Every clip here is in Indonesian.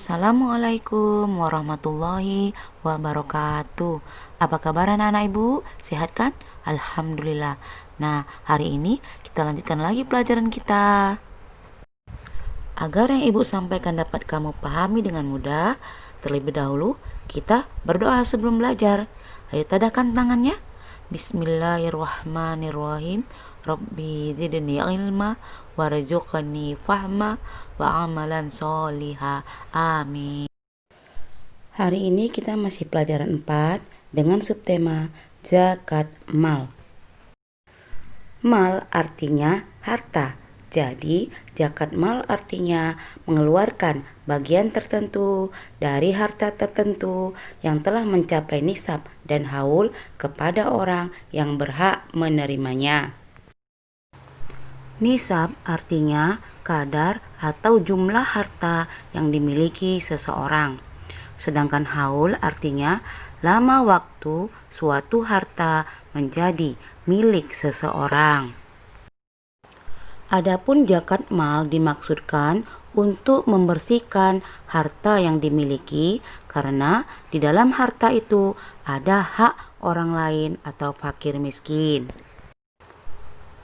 Assalamualaikum warahmatullahi wabarakatuh. Apa kabar anak-anak ibu? Sehat kan? Alhamdulillah. Nah, hari ini kita lanjutkan lagi pelajaran kita. Agar yang ibu sampaikan dapat kamu pahami dengan mudah, terlebih dahulu kita berdoa sebelum belajar. Ayo tadahkan tangannya. Bismillahirrahmanirrahim. Rabbi zidni ilma warzuqni fahma wa amalan sholiha. Amin. Hari ini kita masih pelajaran 4 dengan subtema zakat mal. Mal artinya harta. Jadi, zakat mal artinya mengeluarkan bagian tertentu dari harta tertentu yang telah mencapai nisab dan haul kepada orang yang berhak menerimanya. Nisab artinya kadar atau jumlah harta yang dimiliki seseorang. Sedangkan haul artinya lama waktu suatu harta menjadi milik seseorang. Adapun zakat mal dimaksudkan untuk membersihkan harta yang dimiliki karena di dalam harta itu ada hak orang lain atau fakir miskin.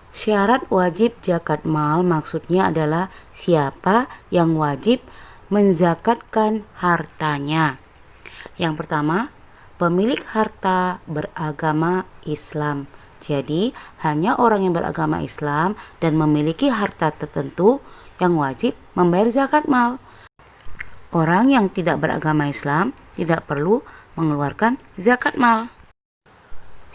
Syarat wajib zakat mal maksudnya adalah siapa yang wajib menzakatkan hartanya. Yang pertama, pemilik harta beragama Islam. Jadi, hanya orang yang beragama Islam dan memiliki harta tertentu yang wajib membayar zakat mal. Orang yang tidak beragama Islam tidak perlu mengeluarkan zakat mal.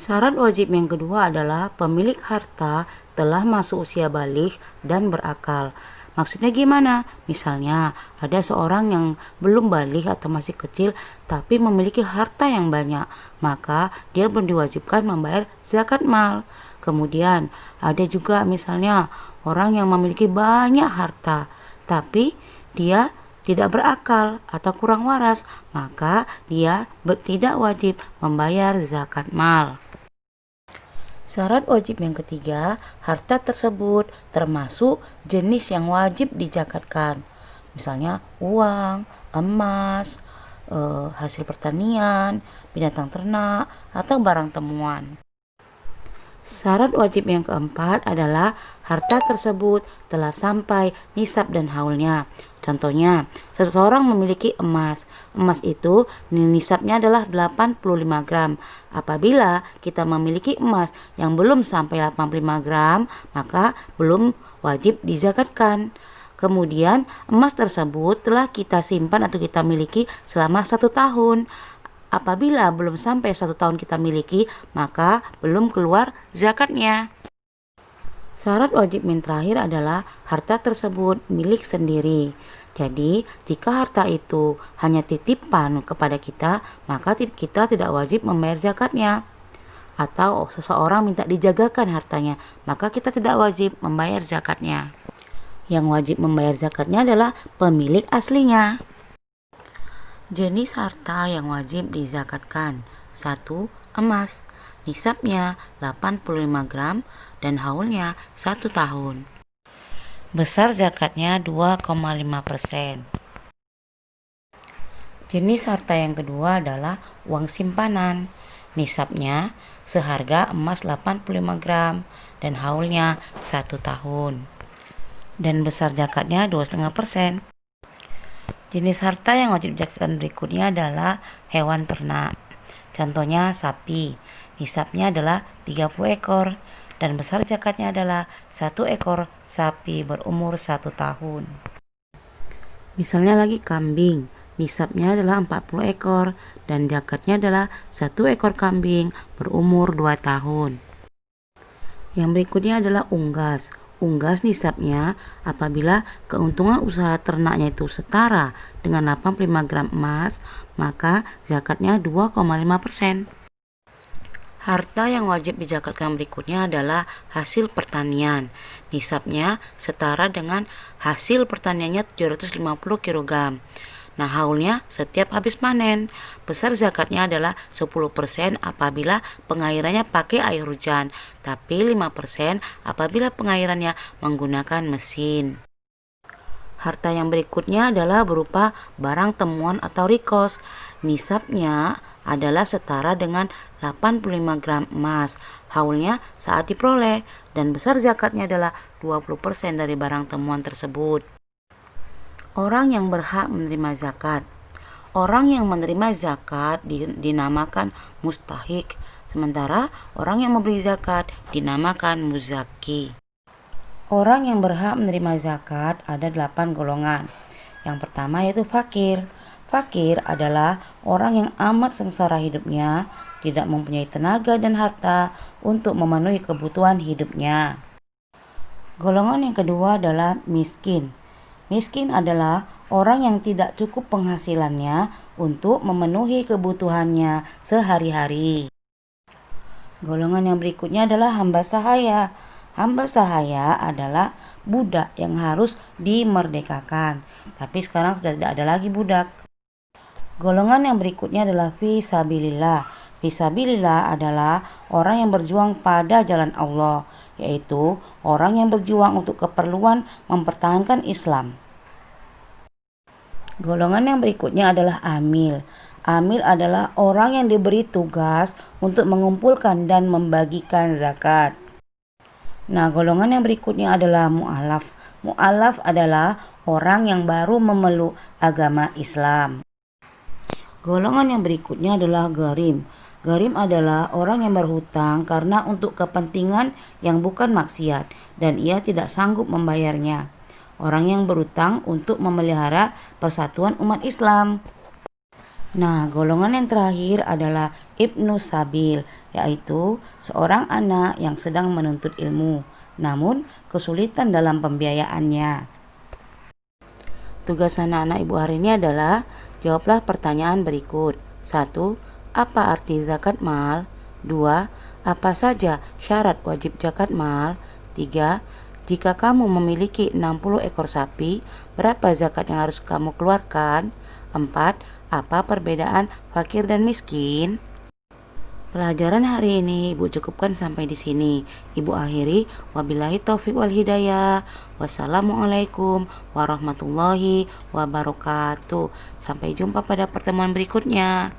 Syarat wajib yang kedua adalah pemilik harta telah masuk usia baligh dan berakal. Maksudnya gimana? Misalnya ada seorang yang belum baligh atau masih kecil tapi memiliki harta yang banyak, maka dia belum diwajibkan membayar zakat mal. Kemudian ada juga misalnya orang yang memiliki banyak harta tapi dia tidak berakal atau kurang waras, maka dia tidak wajib membayar zakat mal. Syarat wajib yang ketiga, harta tersebut termasuk jenis yang wajib dizakatkan. Misalnya uang, emas, hasil pertanian, binatang ternak, atau barang temuan. Syarat wajib yang keempat adalah harta tersebut telah sampai nisab dan haulnya. Contohnya, seseorang memiliki emas. Emas itu nisabnya adalah 85 gram. Apabila kita memiliki emas yang belum sampai 85 gram, maka belum wajib dizakatkan. Kemudian, emas tersebut telah kita simpan atau kita miliki selama 1 tahun. Apabila belum sampai 1 tahun kita miliki, maka belum keluar zakatnya. Syarat wajib yang terakhir adalah harta tersebut milik sendiri. Jadi, jika harta itu hanya titipan kepada kita, maka kita tidak wajib membayar zakatnya. Atau seseorang minta dijagakan hartanya, maka kita tidak wajib membayar zakatnya. Yang wajib membayar zakatnya adalah pemilik aslinya. Jenis harta yang wajib dizakatkan. 1. Emas. Nisabnya 85 gram dan haulnya 1 tahun. Besar zakatnya 2,5%. Jenis harta yang kedua adalah uang simpanan. Nisabnya seharga emas 85 gram dan haulnya 1 tahun. Dan besar zakatnya 2,5%. Jenis harta yang wajib dizakatkan berikutnya adalah hewan ternak. Contohnya sapi. Nisabnya adalah 30 ekor dan besar zakatnya adalah 1 ekor sapi berumur 1 tahun. Misalnya lagi kambing. Nisabnya adalah 40 ekor dan zakatnya adalah 1 ekor kambing berumur 2 tahun. Yang berikutnya adalah unggas. Unggas nisabnya apabila keuntungan usaha ternaknya itu setara dengan 85 gram emas, maka zakatnya 2,5%. Harta yang wajib dizakatkan berikutnya adalah hasil pertanian. Nisabnya setara dengan hasil pertaniannya 750 kg. Nah, haulnya setiap habis panen. Besar zakatnya adalah 10% apabila pengairannya pakai air hujan, tapi 5% apabila pengairannya menggunakan mesin. Harta yang berikutnya adalah berupa barang temuan atau rikos. Nisabnya adalah setara dengan 85 gram emas. Haulnya saat diperoleh dan besar zakatnya adalah 20% dari barang temuan tersebut. Orang yang berhak menerima zakat. Orang yang menerima zakat dinamakan mustahik, sementara orang yang memberi zakat dinamakan muzaki. Orang yang berhak menerima zakat ada 8 golongan. Yang pertama yaitu fakir. Fakir adalah orang yang amat sengsara hidupnya, tidak mempunyai tenaga dan harta untuk memenuhi kebutuhan hidupnya. Golongan yang kedua adalah miskin. Miskin adalah orang yang tidak cukup penghasilannya untuk memenuhi kebutuhannya sehari-hari. Golongan yang berikutnya adalah hamba sahaya. Hamba sahaya adalah budak yang harus dimerdekakan. Tapi sekarang sudah tidak ada lagi budak. Golongan yang berikutnya adalah fisabilillah. Fisabilillah adalah orang yang berjuang pada jalan Allah, yaitu orang yang berjuang untuk keperluan mempertahankan Islam. Golongan yang berikutnya adalah amil. Amil adalah orang yang diberi tugas untuk mengumpulkan dan membagikan zakat. Nah, golongan yang berikutnya adalah mu'alaf. Mu'alaf adalah orang yang baru memeluk agama Islam. Golongan yang berikutnya adalah gharim. Gharim adalah orang yang berhutang karena untuk kepentingan yang bukan maksiat dan ia tidak sanggup membayarnya. Orang yang berhutang untuk memelihara persatuan umat Islam. Nah, golongan yang terakhir adalah ibnu sabil, yaitu seorang anak yang sedang menuntut ilmu, namun kesulitan dalam pembiayaannya. Tugas anak-anak ibu hari ini adalah jawablah pertanyaan berikut. 1. Apa arti zakat mal? 2. Apa saja syarat wajib zakat mal? 3. Jika kamu memiliki 60 ekor sapi, berapa zakat yang harus kamu keluarkan? 4. Apa perbedaan fakir dan miskin? Pelajaran hari ini Ibu cukupkan sampai di sini. Ibu akhiri, wabillahi taufiq wal hidayah. Wassalamualaikum warahmatullahi wabarakatuh. Sampai jumpa pada pertemuan berikutnya.